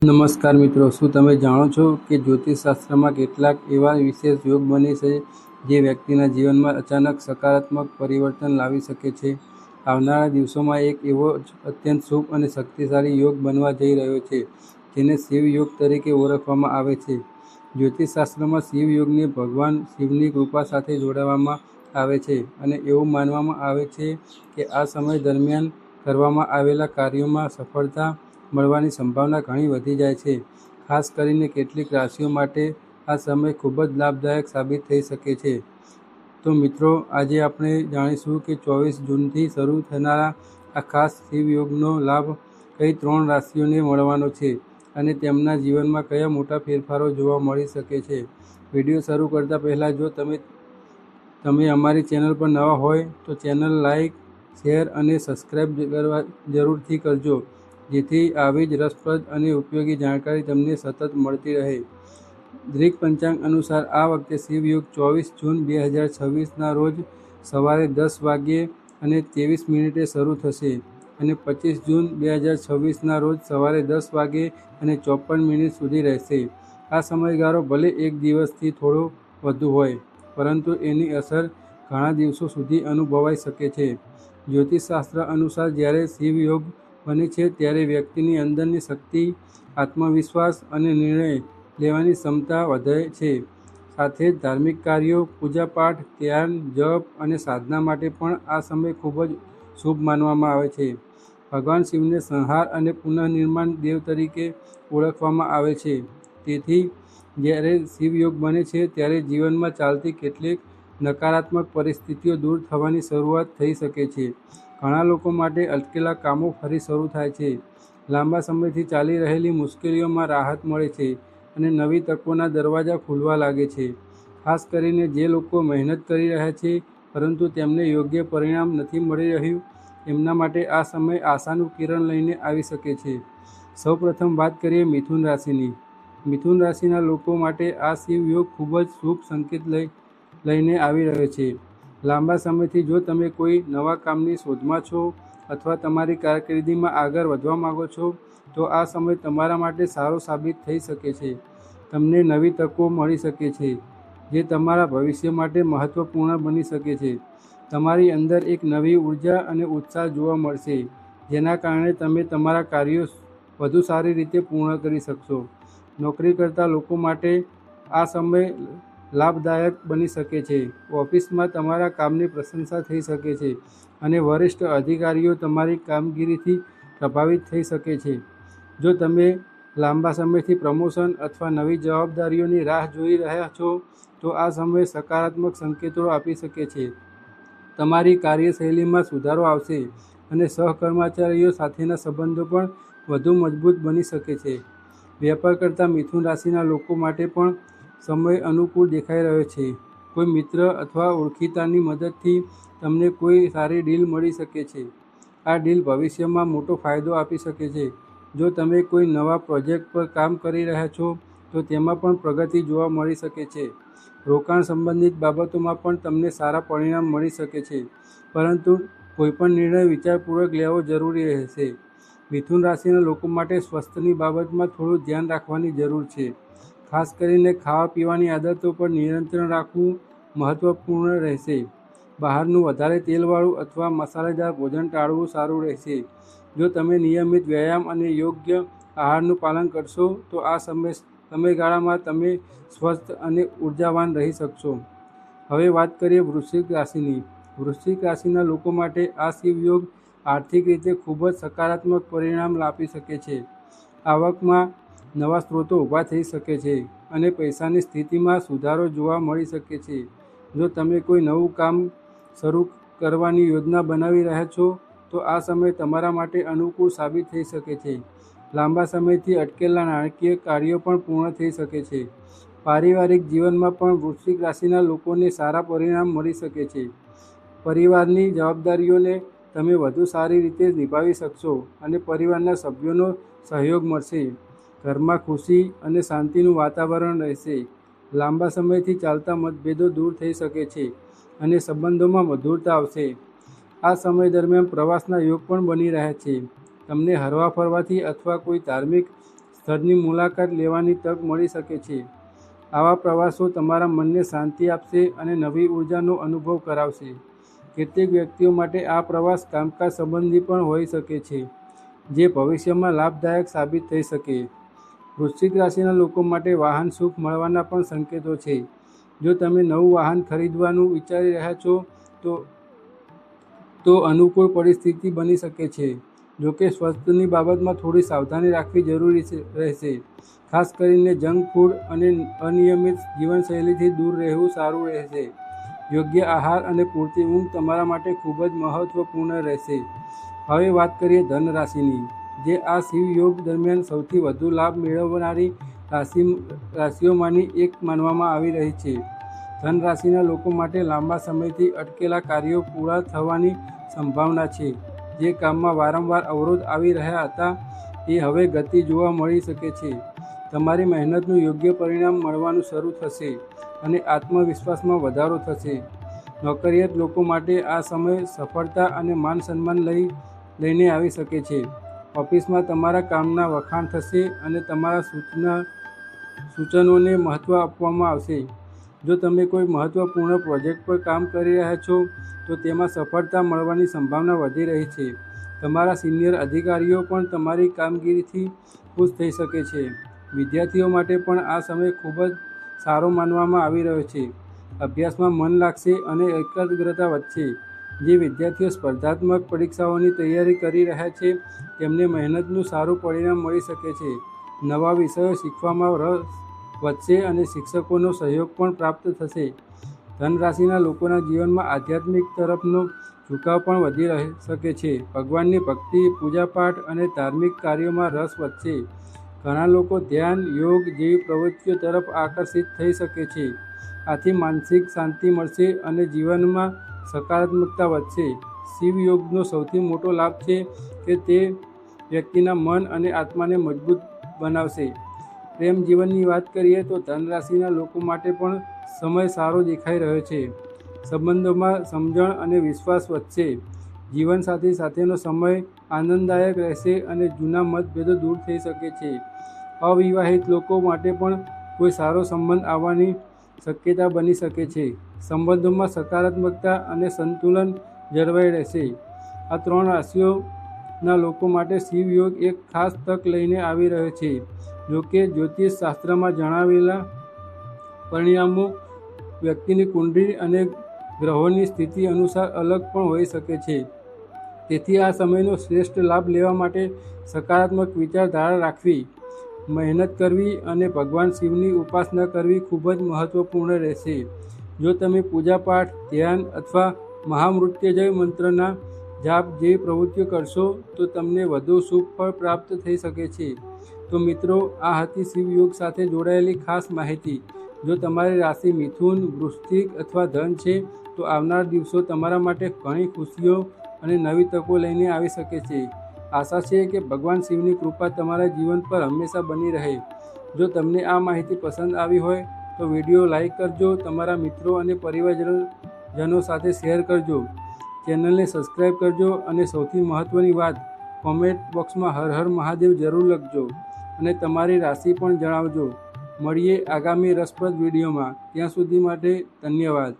નમસ્કાર મિત્રો, શું તમે જાણો છો કે જ્યોતિષશાસ્ત્રમાં કેટલાક એવા વિશેષ યોગ બને છે જે વ્યક્તિના જીવનમાં અચાનક સકારાત્મક પરિવર્તન લાવી શકે છે? આવનારા દિવસોમાં એક એવો જ અત્યંત શુભ અને શક્તિશાળી યોગ બનવા જઈ રહ્યો છે જેને શિવ યોગ તરીકે ઓળખવામાં આવે છે. જ્યોતિષશાસ્ત્રમાં શિવ યોગને ભગવાન શિવની કૃપા સાથે જોડવામાં આવે છે અને એવું માનવામાં આવે છે કે આ સમય દરમિયાન કરવામાં આવેલા કાર્યોમાં સફળતા મળવાની સંભાવના ઘણી વધી જાય છે. ખાસ કરીને કેટલીક રાશિઓ માટે આ સમય ખૂબ જ લાભદાયક સાબિત થઈ શકે છે. તો મિત્રો, આજે આપણે જાણીશું કે 24 જૂનથી શરૂ થનારા આ ખાસ શિવ યોગનો લાભ કઈ 3 રાશિઓને મળવાનો છે અને તેમના જીવનમાં કયા મોટા ફેરફારો જોવા મળી શકે છે. વિડીયો શરૂ કરતા પહેલાં જો તમે અમારી ચેનલ પર નવા હોય તો ચેનલ લાઈક, શેર અને સબસ્ક્રાઈબ કરવા જરૂરથી કરજો, જેથી આવી જ રસપ્રદ અને ઉપયોગી જાણકારી તમને સતત મળતી રહે. ગ્રીક પંચાંગ અનુસાર આ વખતે શિવ યોગ 24 જૂન 2026ના રોજ સવારે 10 વાગ્યે અને 23 મિનિટે શરૂ થશે અને 25 જૂન 2026ના રોજ સવારે 10 વાગ્યે અને 54 મિનિટ સુધી રહેશે. આ સમયગાળો ભલે એક દિવસથી થોડો વધુ હોય, પરંતુ એની અસર ઘણા દિવસો સુધી અનુભવાઈ શકે છે. જ્યોતિષશાસ્ત્ર અનુસાર જ્યારે શિવ યોગ બને છે ત્યારે વ્યક્તિની અંદરની શક્તિ, આત્મવિશ્વાસ અને નિર્ણય લેવાની ક્ષમતા વધે છે. સાથે જ ધાર્મિક કાર્યો, પૂજાપાઠ, ધ્યાન, જપ અને સાધના માટે પણ આ સમય ખૂબ જ શુભ માનવામાં આવે છે. ભગવાન શિવને સંહાર અને પુનઃનિર્માણ દેવ તરીકે ઓળખવામાં આવે છે. તેથી જ્યારે શિવ યોગ બને છે ત્યારે જીવનમાં ચાલતી કેટલીક નકારાત્મક પરિસ્થિતિઓ દૂર થવાની શરૂઆત થઈ શકે છે. ઘણા લોકો માટે અટકેલા કામો ફરી શરૂ થાય છે, લાંબા સમયથી ચાલી રહેલી મુશ્કેલીઓમાં રાહત મળે છે અને નવી તકોના દરવાજા ખુલવા લાગે છે. ખાસ કરીને જે લોકો મહેનત કરી રહ્યા છે પરંતુ તેમને યોગ્ય પરિણામ નથી મળી રહ્યું, એમના માટે આ સમય આશાનું કિરણ લઈને આવી શકે છે. સૌપ્રથમ વાત કરીએ મિથુન રાશિની. મિથુન રાશિના લોકો માટે આ શિવ યોગ ખૂબ જ શુભ સંકેત લઈને આવી રહ્યો છે. લાંબા સમયથી જો તમે કોઈ નવા કામની શોધમાં છો અથવા તમારી કારકિર્દીમાં આગળ વધવા માંગો છો, તો આ સમય તમારા માટે સારો સાબિત થઈ શકે છે. તમને નવી તકો મળી શકે છે જે તમારા ભવિષ્ય માટે મહત્વપૂર્ણ બની શકે છે. તમારી અંદર એક નવી ઉર્જા અને ઉત્સાહ જોવા મળશે, જેના કારણે તમે તમારા કાર્યો વધુ સારી રીતે પૂર્ણ કરી શકશો. નોકરી કરતા લોકો માટે આ સમય લાભદાયક બની શકે છે. ઓફિસમાં તમારા કામની પ્રશંસા થઈ શકે છે અને વરિષ્ઠ અધિકારીઓ તમારી કામગીરીથી પ્રભાવિત થઈ શકે છે. જો તમે લાંબા સમયથી પ્રમોશન અથવા નવી જવાબદારીઓની રાહ જોઈ રહ્યા છો, તો આ સમય સકારાત્મક સંકેતો આપી શકે છે. તમારી કાર્યશૈલીમાં સુધારો આવશે અને સહકર્મચારીઓ સાથેના સંબંધો પણ વધુ મજબૂત બની શકે છે. વેપાર કરતા મિથુન રાશિના લોકો માટે પણ સમય અનુકૂળ દેખાઈ રહ્યો છે. કોઈ મિત્ર અથવા ઓળખીતાની મદદથી તમને કોઈ સારી ડીલ મળી શકે છે. આ ડીલ ભવિષ્યમાં મોટો ફાયદો આપી શકે છે. જો તમે કોઈ નવા પ્રોજેક્ટ પર કામ કરી રહ્યા છો, તો તેમાં પણ પ્રગતિ જોવા મળી શકે છે. રોકાણ સંબંધિત બાબતોમાં પણ તમને સારા પરિણામ મળી શકે છે, પરંતુ કોઈપણ નિર્ણય વિચારપૂર્વક લેવો જરૂરી રહેશે. મિથુન રાશિના લોકો માટે સ્વાસ્થ્યની બાબતમાં થોડું ધ્યાન રાખવાની જરૂર છે. ખાસ કરીને ખાવા પીવાની આદતો પર નિયંત્રણ રાખવું મહત્વપૂર્ણ રહેશે. બહારનું વધારે તેલવાળું અથવા મસાલેદાર ભોજન ટાળવું સારું રહેશે. જો તમે નિયમિત વ્યાયામ અને યોગ્ય આહારનું પાલન કરશો, તો આ સમયગાળામાં તમે સ્વસ્થ અને ઉર્જાવાન રહી શકશો. હવે વાત કરીએ વૃશ્ચિક રાશિની. વૃશ્ચિક રાશિના લોકો માટે આ શિવ યોગ આર્થિક રીતે ખૂબ જ સકારાત્મક પરિણામ આપી શકે છે. આવકમાં નવા સ્ત્રોતો ઊભા થઈ શકે છે અને પૈસાની સ્થિતિમાં સુધારો જોવા મળી શકે છે. જો તમે કોઈ નવું કામ શરૂ કરવાની યોજના બનાવી રહ્યા છો, તો આ સમય તમારા માટે અનુકૂળ સાબિત થઈ શકે છે. લાંબા સમયથી અટકેલા નાણાકીય કાર્યો પણ પૂર્ણ થઈ શકે છે. પારિવારિક જીવનમાં પણ વૃશ્ચિક રાશિના લોકોને સારા પરિણામ મળી શકે છે. પરિવારની જવાબદારીઓને તમે વધુ સારી રીતે નિભાવી શકશો અને પરિવારના સભ્યોનો સહયોગ મળશે. ઘરમાં ખુશી અને શાંતિનું વાતાવરણ રહેશે. લાંબા સમયથી ચાલતા મતભેદો દૂર થઈ શકે છે અને સંબંધોમાં મધુરતા આવશે. આ સમય દરમિયાન પ્રવાસના યોગ પણ બની રહ્યા છે. તમને હરવા ફરવાથી અથવા કોઈ ધાર્મિક સ્થળની મુલાકાત લેવાની તક મળી શકે છે. આવા પ્રવાસો તમારા મનને શાંતિ આપશે અને નવી ઉર્જાનો અનુભવ કરાવશે. કેટલીક વ્યક્તિઓ માટે આ પ્રવાસ કામકાજ સંબંધી પણ હોઈ શકે છે, જે ભવિષ્યમાં લાભદાયક સાબિત થઈ શકે. વૃશ્ચિક રાશિના લોકો માટે વાહન સુખ મળવાના પણ સંકેતો છે. જો તમે નવું વાહન ખરીદવાનું વિચારી રહ્યા છો તો અનુકૂળ પરિસ્થિતિ બની શકે છે. જોકે સ્વાસ્થ્યની બાબતમાં થોડી સાવધાની રાખવી જરૂરી રહેશે. ખાસ કરીને જંક ફૂડ અને અનિયમિત જીવનશૈલીથી દૂર રહેવું સારું રહેશે. યોગ્ય આહાર અને પૂરતી ઊંઘ તમારા માટે ખૂબ જ મહત્વપૂર્ણ રહેશે. હવે વાત કરીએ ધન રાશિની, જે આ શિવ યોગ દરમિયાન સૌથી વધુ લાભ મેળવનારી રાશિઓમાંની એક માનવામાં આવી રહી છે. ધન રાશિના લોકો માટે લાંબા સમયથી અટકેલા કાર્યો પૂરા થવાની સંભાવના છે. જે કામમાં વારંવાર અવરોધ આવી રહ્યા હતા તે હવે ગતિ જોવા મળી શકે છે. તમારી મહેનતનું યોગ્ય પરિણામ મળવાનું શરૂ થશે અને આત્મવિશ્વાસમાં વધારો થશે. નોકરિયાત લોકો માટે આ સમય સફળતા અને માન સન્માન લઈને આવી શકે છે. ઓફિસમાં તમારા કામના વખાણ થશે અને તમારા સૂચનોને મહત્ત્વ આપવામાં આવશે. જો તમે કોઈ મહત્ત્વપૂર્ણ પ્રોજેક્ટ પર કામ કરી રહ્યા છો તો તેમાં સફળતા મળવાની સંભાવના વધી રહી છે. તમારા સિનિયર અધિકારીઓ પણ તમારી કામગીરીથી ખુશ થઈ શકે છે. વિદ્યાર્થીઓ માટે પણ આ સમય ખૂબ જ સારો માનવામાં આવી રહ્યો છે. અભ્યાસમાં મન લાગશે અને એકાગ્રતા વધશે. જે વિદ્યાર્થીઓ સ્પર્ધાત્મક પરીક્ષાઓની તૈયારી કરી રહ્યા છે તેમને મહેનતનું સારું પરિણામ મળી શકે છે. નવા વિષયો શીખવામાં રસ વધશે અને શિક્ષકોનો સહયોગ પણ પ્રાપ્ત થશે. ધન રાશિના લોકોના જીવનમાં આધ્યાત્મિક તરફનો ઝુકાવ પણ વધી શકે છે. ભગવાનની ભક્તિ, પૂજાપાઠ અને ધાર્મિક કાર્યોમાં રસ વધશે. ઘણા લોકો ધ્યાન, યોગ જેવી પ્રવૃત્તિઓ તરફ આકર્ષિત થઈ શકે છે. આથી માનસિક શાંતિ મળશે અને જીવનમાં સકારાત્મકતા વધશે. શિવ યોગનો સૌથી મોટો લાભ છે કે તે વ્યક્તિના મન અને આત્માને મજબૂત બનાવશે. પ્રેમ જીવનની વાત કરીએ તો ધન રાશિના લોકો માટે પણ સમય સારો દેખાઈ રહ્યો છે. સંબંધોમાં સમજણ અને વિશ્વાસ વધશે. જીવનસાથી સાથેનો સમય આનંદદાયક રહેશે અને જૂના મતભેદો દૂર થઈ શકે છે. અવિવાહિત લોકો માટે પણ કોઈ સારો સંબંધ આવવાની શક્યતા બની શકે છે. સંબંધોમાં સકારાત્મકતા અને સંતુલન જળવાઈ રહેશે. આ 3 રાશિઓના લોકો માટે શિવ યોગ એક ખાસ તક લઈને આવી રહ્યો છે. જોકે જ્યોતિષ શાસ્ત્રમાં જણાવેલા પરિણામો વ્યક્તિની કુંડળી અને ગ્રહોની સ્થિતિ અનુસાર અલગ પણ હોઈ શકે છે. તેથી આ સમયનો શ્રેષ્ઠ લાભ લેવા માટે સકારાત્મક વિચારધારા રાખવી, મહેનત કરવી અને ભગવાન શિવની ઉપાસના કરવી ખૂબ જ મહત્વપૂર્ણ રહેશે. જો તમે પૂજાપાઠ, ધ્યાન અથવા મહામૃત્યુંજય મંત્રના જાપ જેવી પ્રવૃત્તિઓ કરશો તો તમને વધુ શુભ ફળ પ્રાપ્ત થઈ શકે છે. તો મિત્રો, આ હતી શિવ યોગ સાથે જોડાયેલી ખાસ માહિતી. જો તમારી રાશિ મિથુન, વૃશ્ચિક અથવા ધન છે તો આવનાર દિવસો તમારા માટે ઘણી ખુશીઓ અને નવી તકો લઈને આવી શકે છે. આશા છે કે ભગવાન શિવની કૃપા તમારા જીવન પર હંમેશા બની રહે. જો તમને આ માહિતી પસંદ આવી હોય તો વિડીયો લાઈક કરજો, તમારા મિત્રો અને પરિવારજનો સાથે શેર કરજો, ચેનલને સબસ્ક્રાઈબ કરજો અને સૌથી મહત્ત્વની વાત, કોમેન્ટ બોક્સમાં હર હર મહાદેવ જરૂર લખજો અને તમારી રાશિ પણ જણાવજો. મળીએ આગામી રસપ્રદ વિડીયોમાં. ત્યાં સુધી માટે ધન્યવાદ.